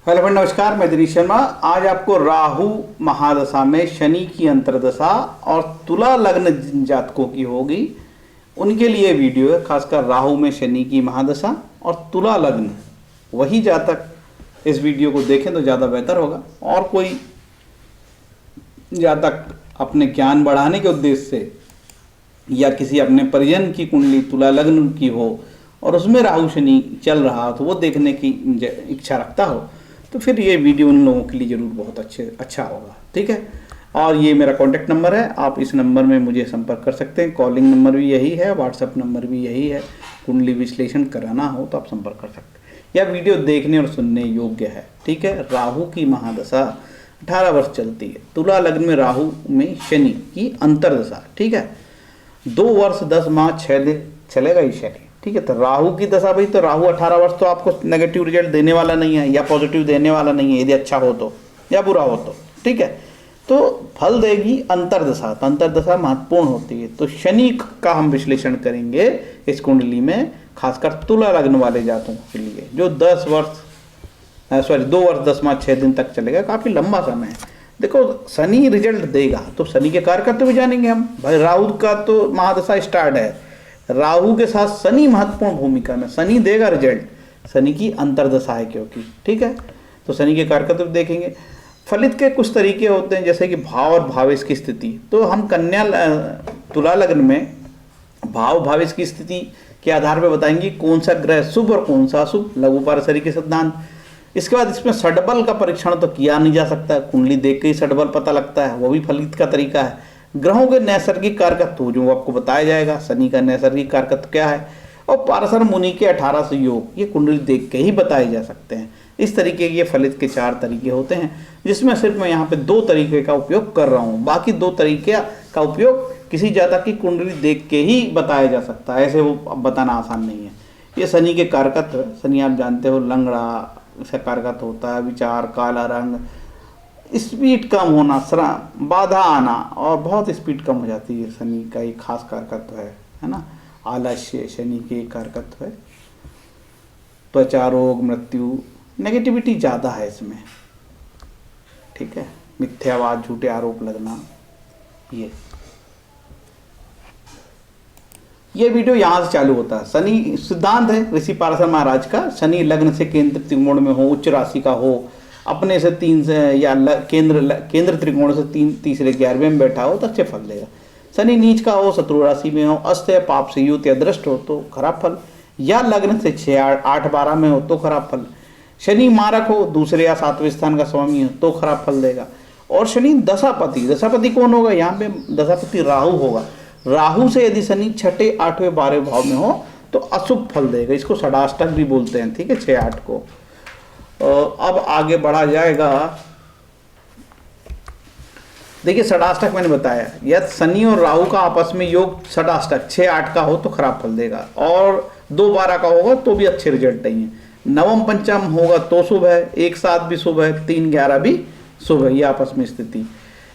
Hello friend, नमस्कार। मैं दिनेश शर्मा। आज आपको राहु महादशा में शनि की अंतर्दशा और तुला लग्न जिन जातकों की होगी उनके लिए वीडियो है। खासकर राहु में शनि की महादशा और तुला लग्न, वही जातक इस वीडियो को देखें तो ज़्यादा बेहतर होगा। और कोई जातक अपने ज्ञान बढ़ाने के उद्देश्य से या किसी अपने परिजन की कुंडली तुला लग्न की हो और उसमें राहु शनि चल रहा हो तो वो देखने की इच्छा रखता हो तो फिर ये वीडियो उन लोगों के लिए ज़रूर बहुत अच्छा होगा। ठीक है। और ये मेरा कॉन्टैक्ट नंबर है, आप इस नंबर में मुझे संपर्क कर सकते हैं। कॉलिंग नंबर भी यही है, व्हाट्सएप नंबर भी यही है। कुंडली विश्लेषण कराना हो तो आप संपर्क कर सकते हैं। यह वीडियो देखने और सुनने योग्य है। ठीक है। राहु की महादशा 18 वर्ष चलती है। तुला लग्न में राहु में शनि की अंतर्दशा। ठीक है। 2 वर्ष 10 माह 6 दिन चलेगा ये शनि। ठीक है। तो राहु की दशा भाई, तो राहु 18 वर्ष तो आपको नेगेटिव रिजल्ट देने वाला नहीं है या पॉजिटिव देने वाला नहीं है, यदि अच्छा हो तो या बुरा हो तो। ठीक है। तो फल देगी अंतर्दशा। तो अंतर्दशा महत्वपूर्ण होती है। तो शनि का हम विश्लेषण करेंगे इस कुंडली में, खासकर तुला लग्न वाले जातकों के लिए, जो 2 वर्ष 10 माह 6 दिन तक चलेगा। काफ़ी लंबा समय है। देखो, शनि रिजल्ट देगा तो शनि के कारकत्व भी जानेंगे हम। भाई राहु का तो महादशा स्टार्ट है, राहु के साथ शनि महत्वपूर्ण भूमिका में, शनि देगा रिजल्ट। शनि की अंतर्दशा है क्योंकि। ठीक है। तो शनि के कारकत्व देखेंगे। फलित के कुछ तरीके होते हैं, जैसे कि भाव और भावेश की स्थिति। तो हम तुला लग्न में भाव भावेश की स्थिति के आधार पर बताएंगे कौन सा ग्रह शुभ और कौन सा अशुभ, लघु पारसरी के सिद्धांत। इसके बाद इसमें षडबल का परीक्षण तो किया नहीं जा सकता, कुंडली देख के ही षडबल पता लगता है, वो भी फलित का तरीका है। ग्रहों के नैसर्गिक कारकत्व जो आपको बताया जाएगा, शनि का नैसर्गिक कारकत्व क्या है, और पाराशर मुनि के 18 से योग, ये कुंडली देख के ही बताए जा सकते हैं। इस तरीके के ये फलित के 4 तरीके होते हैं, जिसमें सिर्फ मैं यहाँ पे 2 तरीके का उपयोग कर रहा हूँ। बाकी 2 तरीके का उपयोग किसी जातक की कुंडली देख के ही बताया जा सकता है, ऐसे वो बताना आसान नहीं है। ये शनि के कारकत्व, शनि आप जानते हो लंगड़ा से कारकत्व होता है, विचार, काला रंग, स्पीड कम होना, बाधा आना, और बहुत स्पीड कम हो जाती है। शनि का एक खास कारकत्व है ना। आलस्य शनि के कारकत्व है। त्वचा रोग, मृत्यु, नेगेटिविटी ज़्यादा है इसमें। ठीक है। मिथ्यावाद, झूठे आरोप लगना। ये वीडियो यहाँ से चालू होता है। शनि सिद्धांत है ऋषि पाराशर महाराज का। शनि लग्न से केंद्र त्रिकोण में हो, उच्च राशि का हो, अपने से 3 से या केंद्र त्रिकोण से 3 11वें में बैठा हो तो अच्छे फल देगा। शनि नीच का हो, शत्रु राशि में हो, अस्त या पाप से युक्त या दृष्ट हो तो खराब फल, या लग्न से 6, 8, 12 में हो तो खराब फल। शनि मारक हो, दूसरे या 7वें स्थान का स्वामी हो तो खराब फल देगा। और शनि दशापति कौन होगा? यहाँ पे दशापति राहु होगा। राहु से यदि शनि 6, 8, 12 भाव में हो तो अशुभ फल देगा। इसको षडाष्टक भी बोलते हैं। ठीक है। 6, 8 को। अब आगे बढ़ा जाएगा। देखिए, षडाष्टक मैंने बताया, यदि शनि और राहु का आपस में योग षडाष्टक 6, 8 का हो तो खराब फल देगा, और 2, 12 का होगा तो भी अच्छे रिजल्ट नहीं है। नवम पंचम होगा तो शुभ है, 1, 7 भी शुभ है, 3, 11 भी शुभ है। ये आपस में स्थिति।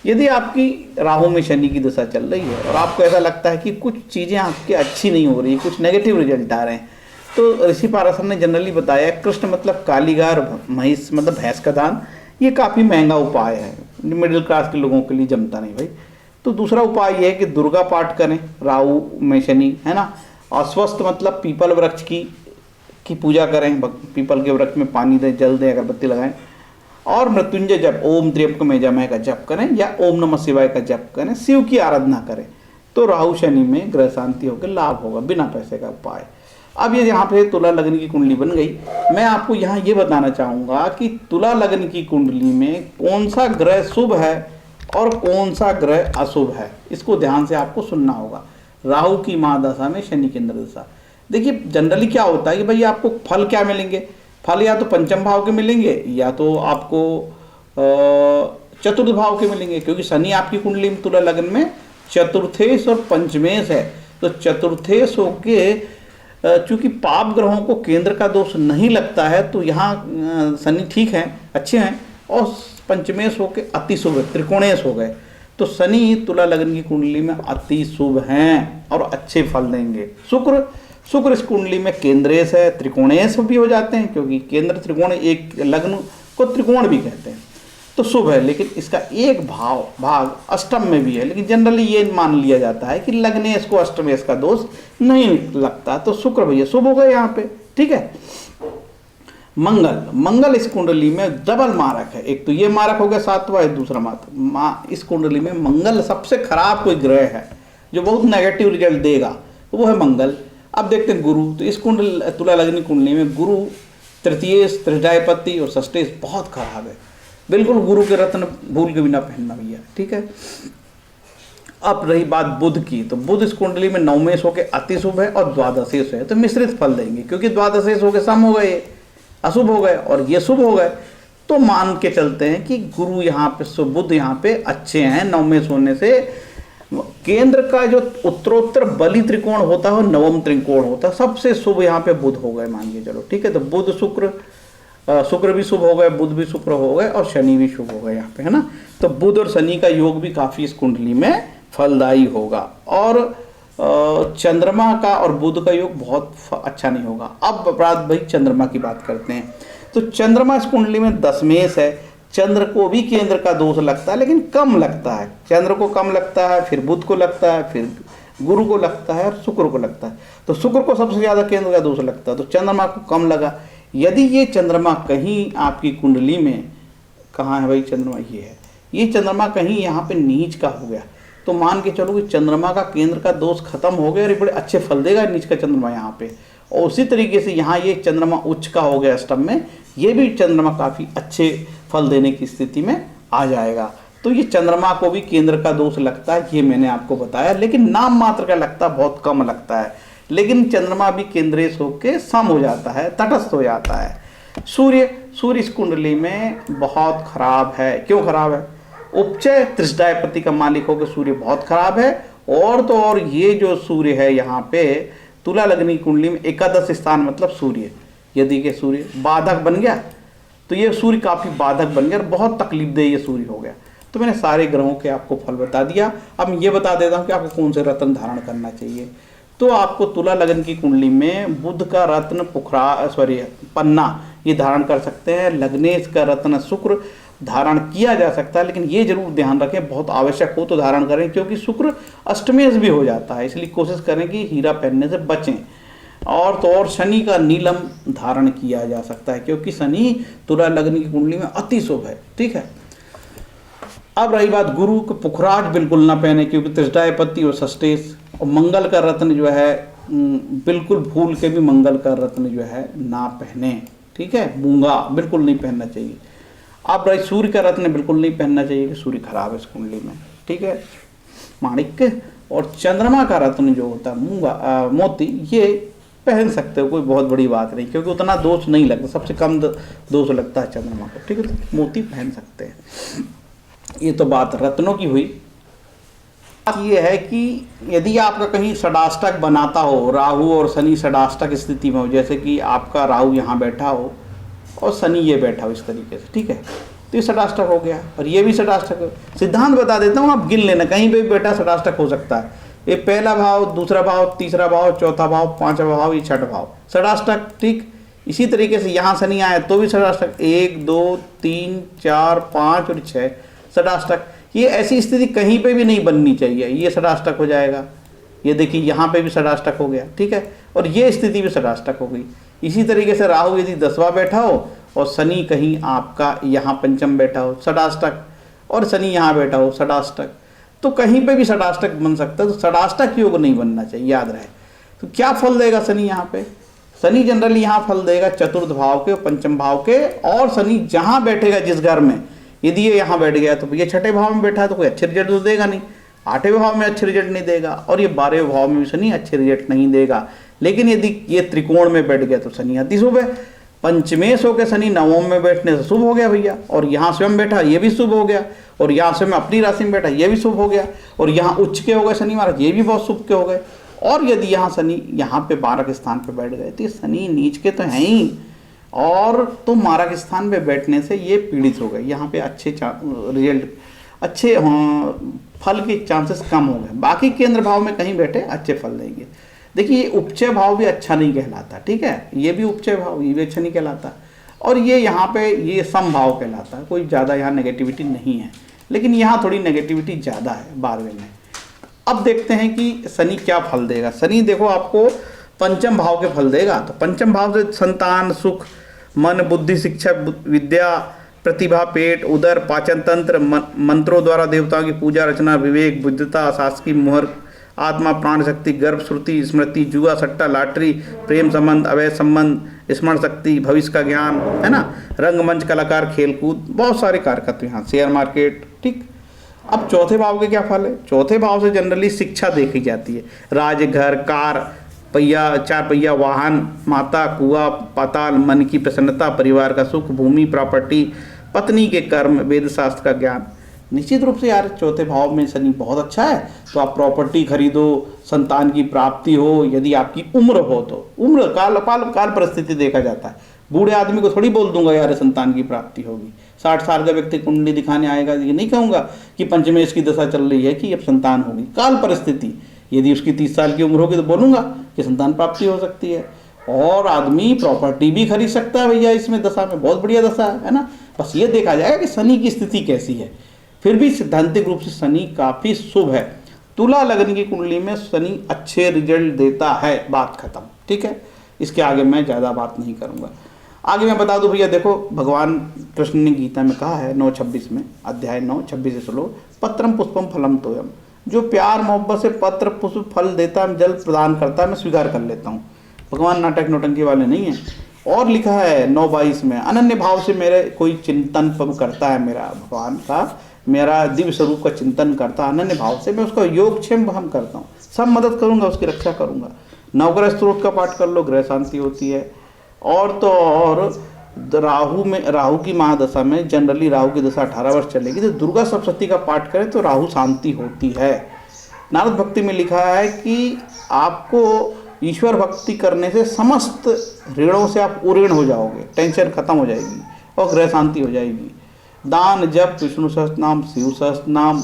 यदि आपकी राहु में शनि की दशा चल रही है और आपको ऐसा लगता है कि कुछ चीज़ें आपकी अच्छी नहीं हो रही, कुछ नेगेटिव रिजल्ट आ रहे हैं, तो ऋषि पाराशर ने जनरली बताया कृष्ण मतलब कालीगार, महिष मतलब भैंस का दान, ये काफ़ी महंगा उपाय है, मिडिल क्लास के लोगों के लिए जमता नहीं भाई। तो दूसरा उपाय ये है कि दुर्गा पाठ करें राहु में शनि, है ना। अस्वस्थ मतलब पीपल वृक्ष की पूजा करें, पीपल के वृक्ष में पानी दें, जल दें, अगरबत्ती लगाएं, और मृत्युंजय जप, ओम त्र्यंबकम का जप करें या ओम नमः शिवाय का जप करें, शिव की आराधना करें, तो राहु शनि में ग्रह शांति होकर लाभ होगा, बिना पैसे का उपाय। अब ये यहाँ पे तुला लग्न की कुंडली बन गई। मैं आपको यहाँ ये बताना चाहूँगा कि तुला लग्न की कुंडली में कौन सा ग्रह शुभ है और कौन सा ग्रह अशुभ है, इसको ध्यान से आपको सुनना होगा। राहु की महादशा में शनि की अंतर्दशा। देखिए, जनरली क्या होता है कि भाई आपको फल क्या मिलेंगे? फल या तो पंचम भाव के मिलेंगे या तो आपको चतुर्थ भाव के मिलेंगे, क्योंकि शनि आपकी कुंडली में तुला लग्न में चतुर्थेश और पंचमेश है। तो चतुर्थेश होके चूंकि पाप ग्रहों को केंद्र का दोष नहीं लगता है तो यहाँ शनि ठीक है, अच्छे हैं, और पंचमेश होके अति शुभ है, त्रिकोणेश हो गए। तो शनि तुला लग्न की कुंडली में अति शुभ हैं और अच्छे फल देंगे। शुक्र इस कुंडली में केंद्रेश है, त्रिकोणेश भी हो जाते हैं, क्योंकि केंद्र त्रिकोण एक लग्न को त्रिकोण भी कहते हैं, तो शुभ है। लेकिन इसका एक भाग अष्टम में भी है, लेकिन जनरली ये मान लिया जाता है कि लग्नेश को अष्टमेश का दोष नहीं लगता, तो शुक्र भैया शुभ हो गए यहाँ पे, ठीक है। मंगल इस कुंडली में डबल मारक है, एक तो ये मारक हो गया सातवां, एक दूसरा मारक। इस कुंडली में मंगल सबसे खराब कोई ग्रह है जो बहुत नेगेटिव रिजल्ट देगा, तो वो है मंगल। अब देखते हैं गुरु, तो इस कुंडल तुला लग्नी कुंडली में गुरु तृतीयेश, त्रिडायपति और षष्ठेश बहुत खराब है, बिल्कुल गुरु के रत्न भूल के भी ना पहनना भैया, ठीक है। अब रही बात बुध की, तो बुध इस कुंडली में नवमेश होकर अति शुभ है और द्वादशेश है, तो मिश्रित फल देंगे, क्योंकि द्वादशेश होकर सम हो गए, अशुभ हो गए और ये शुभ हो गए, तो मान के चलते हैं कि गुरु यहाँ पे, बुध यहाँ पे अच्छे हैं। नवमेश होने से केंद्र का जो उत्तरोत्तर बलि त्रिकोण होता है, नवम त्रिकोण होता है, सबसे शुभ यहाँ पे बुध हो गए, मान के चलो, ठीक है। तो बुध शुक्र भी शुभ हो गए, बुध भी शुक्र हो गए और शनि भी शुभ हो गए यहाँ पे, है ना। तो बुध और शनि का योग भी काफी इस कुंडली में फलदायी होगा, और चंद्रमा का और बुध का योग बहुत अच्छा नहीं होगा। अब अपराध भाई चंद्रमा की बात करते हैं, तो चंद्रमा इस कुंडली में दशमेश है। चंद्र को भी केंद्र का दोष लगता है, लेकिन कम लगता है, चंद्र को कम लगता है, फिर बुध को लगता है, फिर गुरु को लगता है और शुक्र को लगता है। तो शुक्र को सबसे ज्यादा केंद्र का दोष लगता है, तो चंद्रमा को कम लगा। यदि ये चंद्रमा कहीं आपकी कुंडली में, कहाँ है भाई चंद्रमा, ये है, ये चंद्रमा कहीं यहाँ पे नीच का हो गया, तो मान के चलो कि चंद्रमा का केंद्र का दोष खत्म हो गया और ये बड़े अच्छे फल देगा नीच का चंद्रमा यहाँ पे। और उसी तरीके से यहाँ ये चंद्रमा उच्च का हो गया अष्टम में, ये भी चंद्रमा काफी अच्छे फल देने की स्थिति में आ जाएगा। तो ये चंद्रमा को भी केंद्र का दोष लगता है, ये मैंने आपको बताया, लेकिन नाम मात्र का लगता है, बहुत कम लगता है। लेकिन चंद्रमा भी केंद्रेश होकर सम हो जाता है, तटस्थ हो जाता है। सूर्य इस कुंडली में बहुत खराब है। क्यों खराब है? उपचय त्रिशदायपति का मालिक होकर सूर्य बहुत खराब है। और तो और ये जो सूर्य है यहाँ पे तुला लग्नी कुंडली में एकादश स्थान मतलब सूर्य, यदि के सूर्य बाधक बन गया तो ये सूर्य काफी बाधक बन गया और बहुत तकलीफ दे ये सूर्य हो गया। तो मैंने सारे ग्रहों के आपको फल बता दिया। अब ये बता देता हूँ कि आपको कौन से रत्न धारण करना चाहिए। तो आपको तुला लगन की कुंडली में बुध का रत्न पन्ना ये धारण कर सकते हैं। लग्नेश का रत्न शुक्र धारण किया जा सकता है, लेकिन ये जरूर ध्यान रखें, बहुत आवश्यक हो तो धारण करें, क्योंकि शुक्र अष्टमेश भी हो जाता है, इसलिए कोशिश करें कि हीरा पहनने से बचें। और तो और शनि का नीलम धारण किया जा सकता है, क्योंकि शनि तुला लग्न की कुंडली में अति शुभ है, ठीक है। अब रही बात गुरु को पुखराज बिल्कुल ना पहने, क्योंकि त्रिशदायपति और षष्ठेश। और मंगल का रत्न जो है बिल्कुल भूल के भी मंगल का रत्न जो है ना पहने, ठीक है। मूंगा बिल्कुल नहीं पहनना चाहिए। अब रही सूर्य का रत्न बिल्कुल नहीं पहनना चाहिए, कि सूर्य खराब है इस कुंडली में, ठीक है। माणिक्य और चंद्रमा का रत्न जो होता है मूंगा मोती, ये पहन सकते हो, कोई बहुत बड़ी बात नहीं, क्योंकि उतना दोष नहीं लगता, सबसे कम दोष लगता है चंद्रमा को, ठीक है। तो मोती पहन सकते हैं। ये तो बात रत्नों की हुई। ये है कि यदि आपका कहीं षडाष्टक बनाता हो, राहु और शनि षडाष्टक स्थिति में हो, जैसे कि आपका राहु यहाँ बैठा हो और शनि ये बैठा हो इस तरीके से, ठीक है, तो ये षडाष्टक हो गया। और ये भी षडाष्टक हो। सिद्धांत बता देता हूँ, आप गिन लेना, कहीं पे भी बैठा षडाष्टक हो सकता है। ये पहला भाव, दूसरा भाव, तीसरा भाव, चौथा भाव, पांचवा भाव, ये छठा भाव, षडाष्टक, ठीक। इसी तरीके से यहाँ शनि आए तो भी षडाष्टक, 1 2 3 4 5 और 6 षडाष्टक। ये ऐसी स्थिति कहीं पे भी नहीं बननी चाहिए, ये षडाष्टक हो जाएगा। ये देखिए यहाँ पे भी षडाष्टक हो गया, ठीक है, और ये स्थिति भी षडाष्टक हो गई। इसी तरीके से राहु यदि 10वां बैठा हो और शनि कहीं आपका यहाँ पंचम बैठा हो, षडाष्टक, और शनि यहाँ बैठा हो, षडाष्टक, तो कहीं पे भी षडाष्टक बन सकता है। तो षडाष्टक योग नहीं बनना चाहिए, याद रहे। तो क्या फल देगा शनि यहाँ पे? शनि जनरली यहाँ फल देगा चतुर्थ भाव के, पंचम भाव के, और शनि जहाँ बैठेगा जिस घर में, यदि ये यहाँ बैठ गया तो ये छठे भाव में बैठा है तो कोई अच्छे रिजल्ट तो देगा नहीं, 8वें भाव में अच्छे रिजल्ट नहीं देगा, और ये 12वें भाव में भी शनि अच्छे रिजल्ट नहीं देगा। लेकिन यदि ये त्रिकोण में बैठ गया तो शनि अति शुभ है। पंचमेश होकर शनि नवम में बैठने से शुभ हो गया भैया, और यहाँ स्वयं बैठा ये भी शुभ हो गया, और यहाँ स्वयं अपनी राशि में बैठा ये भी शुभ हो गया, और यहाँ उच्च के हो गए शनि महाराज, ये भी बहुत शुभ के हो गए। और यदि यहाँ शनि यहाँ पे मारक स्थान पे बैठ गए तो ये शनि नीच के तो हैं ही, और तो मारक स्थान पे बैठने से ये पीड़ित हो गए, यहाँ पे अच्छे रिजल्ट, अच्छे फल के चांसेस कम हो गए। बाकी केंद्र भाव में कहीं बैठे अच्छे फल देंगे। देखिए ये उपचय भाव भी अच्छा नहीं कहलाता, ठीक है, ये भी उपचय भाव, ये भी अच्छा नहीं कहलाता। और ये यहाँ पे ये समभाव कहलाता है, कोई ज़्यादा यहाँ नेगेटिविटी नहीं है, लेकिन यहाँ थोड़ी नेगेटिविटी ज़्यादा है 12वें में। अब देखते हैं कि शनि क्या फल देगा। शनि देखो आपको पंचम भाव के फल देगा, तो पंचम भाव से संतान, सुख, मन, बुद्धि, शिक्षा, विद्या, प्रतिभा, पेट, उदर, पाचन तंत्र, मंत्रों द्वारा देवताओं की पूजा, रचना, विवेक, बुद्धिता, शासकीय मुहर, आत्मा, प्राण शक्ति, गर्भ, श्रुति, स्मृति, जुआ, सट्टा, लॉटरी, प्रेम संबंध, अवैध संबंध, स्मरण शक्ति, भविष्य का ज्ञान, है ना, रंगमंच, कलाकार, खेलकूद, बहुत सारे कारकत्व यहाँ, शेयर मार्केट। ठीक, अब चौथे भाव के क्या फल है? चौथे भाव से जनरली शिक्षा देखी जाती है, राज, घर, कार पहिया, 4 पहिया वाहन, माता, कुआ, पाताल, मन की प्रसन्नता, परिवार का सुख, भूमि, प्रॉपर्टी, पत्नी के कर्म, वेद शास्त्र का ज्ञान। निश्चित रूप से यार चौथे भाव में शनि बहुत अच्छा है, तो आप प्रॉपर्टी खरीदो, संतान की प्राप्ति हो, यदि आपकी उम्र हो तो। उम्र काल परिस्थिति देखा जाता है, बूढ़े आदमी को थोड़ी बोल दूंगा यार संतान की प्राप्ति होगी। 60 साल का व्यक्ति कुंडली दिखाने आएगा, ये नहीं कहूँगा कि पंचमेश की दशा चल रही है कि अब संतान होगी। काल परिस्थिति, यदि उसकी 30 साल की उम्र होगी तो बोलूँगा कि संतान प्राप्ति हो सकती है। और आदमी प्रॉपर्टी भी खरीद सकता है भैया इसमें दशा में, बहुत बढ़िया दशा है ना। बस ये देखा जाएगा कि शनि की स्थिति कैसी है। फिर भी सिद्धांतिक रूप से शनि काफ़ी शुभ है। तुला लग्न की कुंडली में शनि अच्छे रिजल्ट देता है, बात खत्म। ठीक है, इसके आगे मैं ज़्यादा बात नहीं करूँगा। आगे मैं बता दूं भैया, देखो भगवान कृष्ण ने गीता में कहा है 9:26 में, अध्याय 9:26 श्लोक, पत्रम पुष्पम फलम तोयम, जो प्यार मोहब्बत से पत्र पुष्प फल देता है, जल प्रदान करता है, मैं स्वीकार कर लेता हूँ। भगवान नाटक नौटंकी वाले नहीं है। और लिखा है 9:22 में, अनन्य भाव से मेरे कोई चिंतन करता है, मेरा भगवान का, मेरा दिव्य स्वरूप का चिंतन करता है अनन्य भाव से, मैं उसका योगक्षेम हम करता हूँ, सब मदद करूँगा, उसकी रक्षा करूँगा। नवग्रह स्त्रोत का पाठ कर लो, ग्रह शांति होती है। और तो और राहु की महादशा में जनरली राहु की दशा 18 वर्ष चलेगी, तो दुर्गा सप्तशती का पाठ करें तो राहु शांति होती है। नारद भक्ति में लिखा है कि आपको ईश्वर भक्ति करने से समस्त ऋणों से आप उऋण हो जाओगे, टेंशन खत्म हो जाएगी और ग्रह शांति हो जाएगी। दान, जप, विष्णु सहस्त्र नाम, शिव सहस्त्र नाम,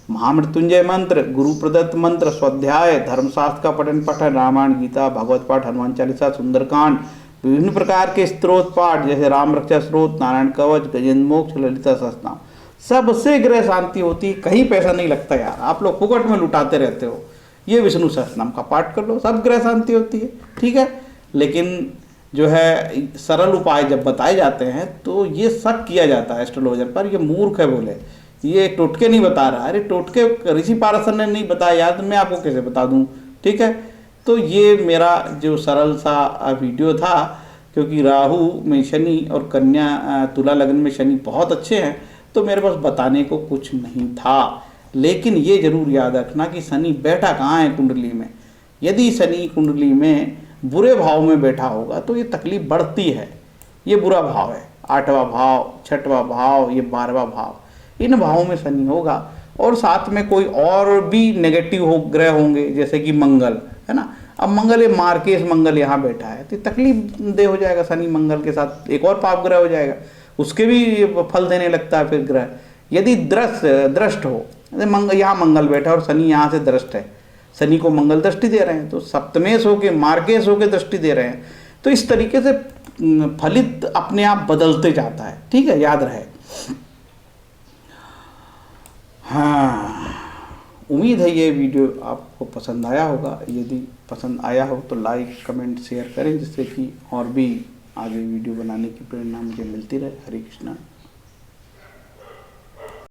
महामृत्युंजय मंत्र, गुरु प्रदत्त मंत्र, स्वाध्याय, धर्मशास्त्र का पठन, रामायण, गीता, भागवत पाठ, हनुमान चालीसा, सुंदरकांड, विभिन्न प्रकार के स्त्रोत पाठ जैसे राम रक्षा स्त्रोत, नारायण कवच, गजेंद्र मोक्ष, ललिता सहस्त्रनाम, सबसे ग्रह शांति होती है। कहीं पैसा नहीं लगता यार, आप लोग फुकट में लुटाते रहते हो। ये विष्णु सहस्त्रनाम का पाठ कर लो, सब ग्रह शांति होती है। ठीक है, लेकिन जो है सरल उपाय जब बताए जाते हैं तो ये शक किया जाता है एस्ट्रोलॉजर पर, ये मूर्ख है बोले, ये टोटके नहीं बता रहा। अरे टोटके ऋषि पाराशर ने नहीं बताया यार, तो मैं आपको कैसे बता दूं। ठीक है, तो ये मेरा जो सरल सा वीडियो था, क्योंकि राहु में शनि और कन्या तुला लग्न में शनि बहुत अच्छे हैं, तो मेरे पास बताने को कुछ नहीं था। लेकिन ये जरूर याद रखना कि शनि बैठा कहाँ है कुंडली में। यदि शनि कुंडली में बुरे भाव में बैठा होगा तो ये तकलीफ बढ़ती है, ये बुरा भाव है। 8वां भाव, 6वां भाव, ये 12वां भाव, इन भावों में शनि होगा। और साथ में कोई और भी नेगेटिव ग्रह होंगे, जैसे कि मंगल, है ना। अब मंगल, ये मार्केश मंगल यहाँ बैठा है, तो तकलीफ दे हो जाएगा। शनि मंगल के साथ एक और पाप ग्रह हो जाएगा, उसके भी फल देने लगता है फिर ग्रह। यदि दृष्ट हो, यहाँ मंगल बैठा और शनि यहाँ से दृष्ट है, शनि को मंगल दृष्टि दे रहे हैं, तो सप्तमेश होके मार्केश होके दृष्टि दे रहे हैं, तो इस तरीके से फलित अपने आप बदलते जाता है। ठीक है, याद रहे। हाँ, उम्मीद है ये वीडियो आपको पसंद आया होगा। यदि पसंद आया हो तो लाइक, कमेंट, शेयर करें, जिससे कि और भी आगे वीडियो बनाने की प्रेरणा मुझे मिलती रहे। हरे कृष्णा।